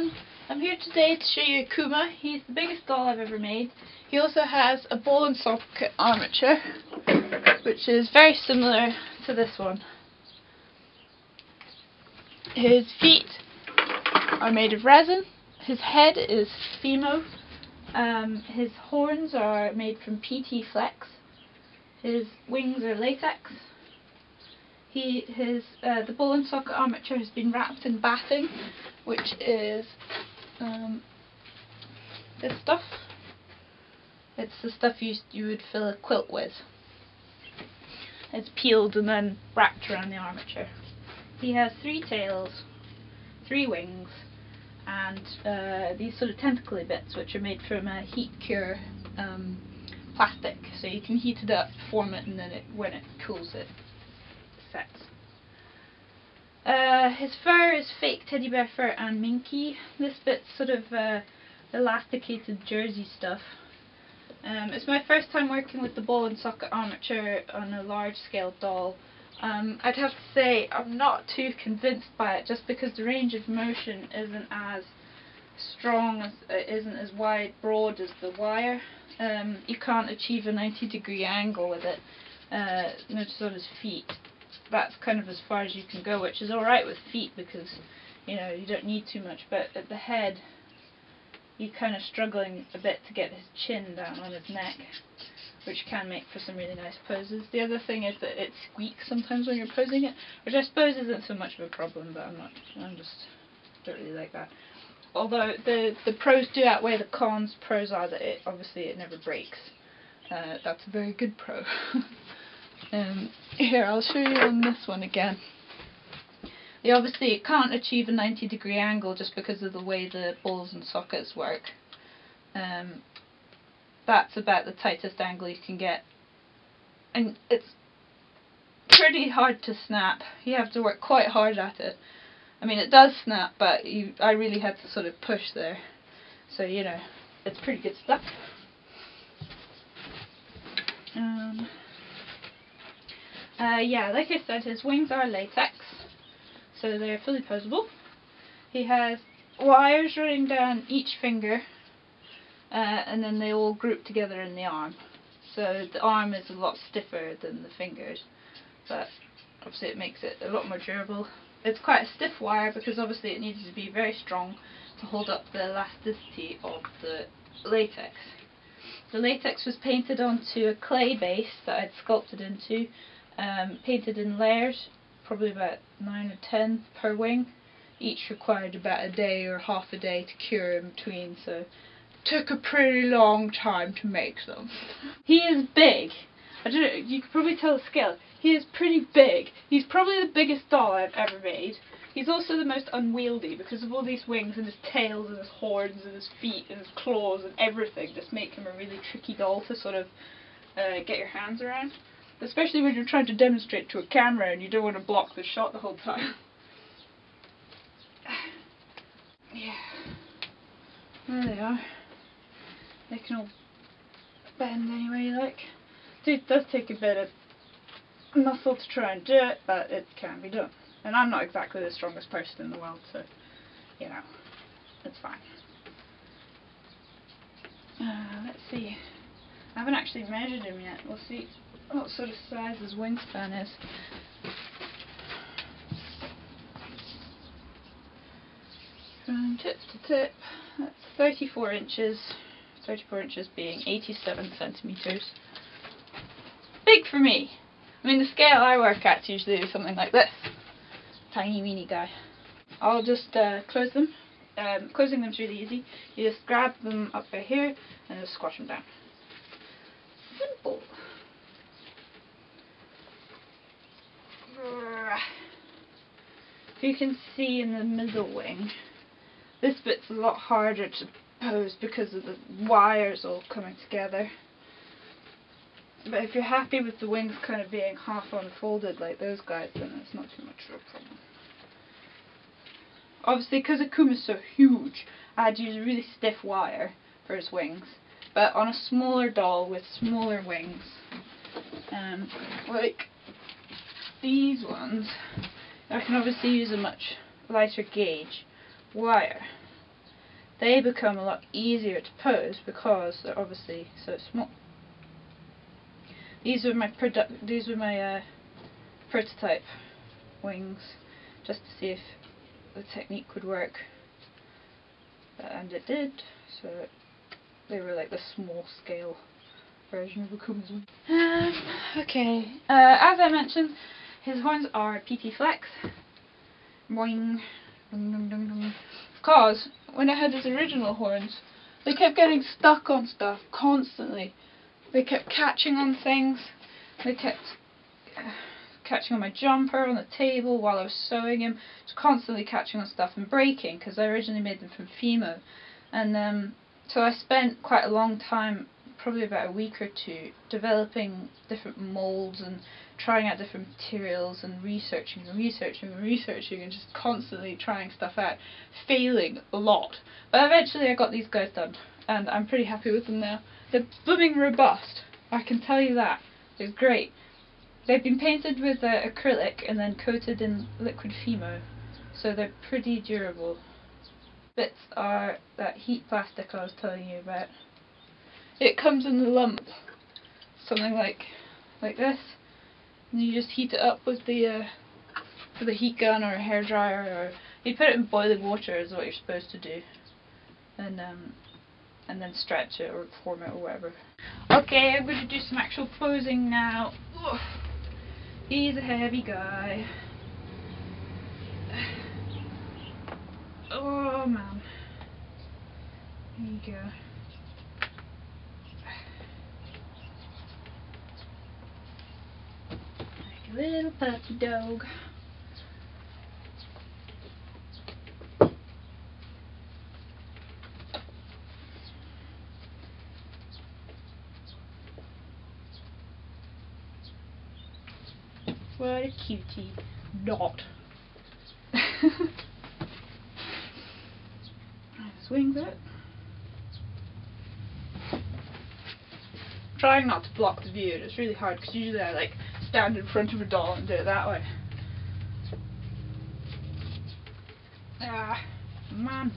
everyone, I'm here today to show you Akuma. He's the biggest doll I've ever made. He also has a ball and socket armature, which is very similar to this one. His feet are made of resin, his head is Fimo, his horns are made from PT Flex, his wings are latex. The ball and socket armature has been wrapped in batting, which is this stuff. It's the stuff you would fill a quilt with. It's peeled and then wrapped around the armature. He has 3 tails, 3 wings, and these sort of tentacly bits, which are made from a heat cure plastic. So you can heat it up, form it, and then when it cools it sets. His fur is fake teddy bear fur and minky. This bit's sort of elasticated jersey stuff. It's my first time working with the ball and socket armature on a large scale doll. I'd have to say I'm not too convinced by it, just because the range of motion isn't as strong, isn't as broad as the wire. You can't achieve a 90-degree angle with it. Notice on his feet. That's kind of as far as you can go, which is alright with feet because you don't need too much, but at the head you're kind of struggling a bit to get his chin down on his neck, which can make for some really nice poses. The other thing is that it squeaks sometimes when you're posing it, which I suppose isn't so much of a problem, but I just don't really like that. Although the pros do outweigh the cons. Pros are that obviously it never breaks. That's a very good pro. Here, I'll show you on this one again. Obviously it can't achieve a 90-degree angle just because of the way the balls and sockets work. That's about the tightest angle you can get. And it's pretty hard to snap. You have to work quite hard at it. I mean, it does snap, but I really had to sort of push there. So, it's pretty good stuff. Yeah, like I said, his wings are latex, so they're fully posable. He has wires running down each finger, and then they all group together in the arm. So the arm is a lot stiffer than the fingers, but obviously it makes it a lot more durable. It's quite a stiff wire because obviously it needs to be very strong to hold up the elasticity of the latex. The latex was painted onto a clay base that I'd sculpted into, painted in layers, probably about 9 or 10 per wing. Each required about a day or half a day to cure in between, so it took a pretty long time to make them. He is big. I don't know, you can probably tell the scale. He is pretty big. He's probably the biggest doll I've ever made. He's also the most unwieldy because of all these wings and his tails and his horns and his feet and his claws and everything just make him a really tricky doll to sort of get your hands around. Especially when you're trying to demonstrate to a camera and you don't want to block the shot the whole time. Yeah. There they are. They can all bend any way you like. It does take a bit of muscle to try and do it, but it can be done. And I'm not exactly the strongest person in the world, so, it's fine. Let's see. I haven't actually measured him yet. We'll see what sort of size his wingspan is. From tip to tip, that's 34 inches. 34 inches being 87 centimetres. Big for me. I mean, the scale I work at's usually something like this. Tiny weeny guy. I'll just close them. Closing them's really easy. You just grab them up by here and just squash them down. Simple. If you can see in the middle wing, this bit's a lot harder to pose because of the wires all coming together. But if you're happy with the wings kind of being half unfolded like those guys, then it's not too much of a problem. Obviously, because Akuma's so huge, I had to use a really stiff wire for his wings. But on a smaller doll with smaller wings, like these ones, I can obviously use a much lighter gauge wire. they become a lot easier to pose because they're obviously so small. These were my prototype wings, just to see if the technique would work, and it did. So they were like the small scale version of Akuma's wing. Okay, as I mentioned, his horns are PP Flex. Boing. Because when I had his original horns, they kept getting stuck on stuff constantly. They kept catching on things. They kept catching on my jumper, on the table while I was sewing him. Just constantly catching on stuff and breaking, because I originally made them from Fimo. And so I spent quite a long time, probably about a week or two, developing different molds and trying out different materials and researching and just constantly trying stuff out, failing a lot. But eventually I got these guys done, and I'm pretty happy with them now. They're blooming robust, I can tell you that. It's great. They've been painted with acrylic and then coated in liquid Fimo, so they're pretty durable. Bits are that heat plastic I was telling you about. It comes in a lump, something like this, and you just heat it up with the heat gun or a hairdryer, or you put it in boiling water is what you're supposed to do, and then stretch it or form it or whatever. Okay, I'm going to do some actual posing now. Oof. He's a heavy guy. Oh man. There you go. Like a little puppy dog. What a cutie. Not. Swings it. Trying not to block the view, it's really hard because usually I like stand in front of a doll and do it that way. Ah, man.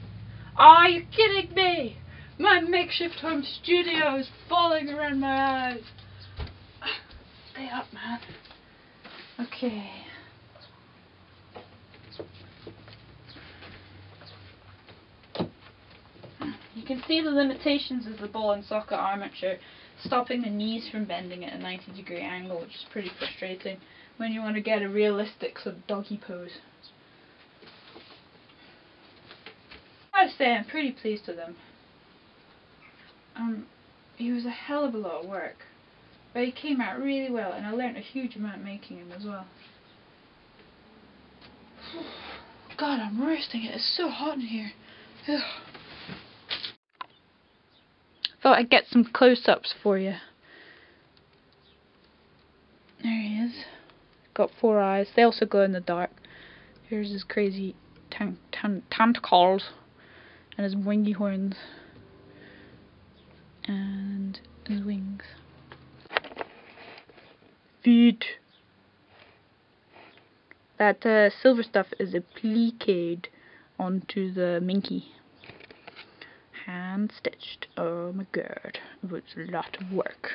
Are you kidding me? My makeshift home studio is falling around my eyes. Stay up, man. Okay. You can see the limitations of the ball and socket armature, stopping the knees from bending at a 90-degree angle, which is pretty frustrating when you want to get a realistic sort of doggy pose. I have to say I'm pretty pleased with him. He was a hell of a lot of work, but he came out really well, and I learnt a huge amount making him as well. God, I'm roasting it. It's so hot in here. Ugh. Thought I'd get some close-ups for you. There he is. Got 4 eyes. They also glow in the dark. Here's his crazy tentacles and his wingy horns and his wings. Feet. That silver stuff is appliqued onto the minky. Hand stitched. Oh my god, it was a lot of work.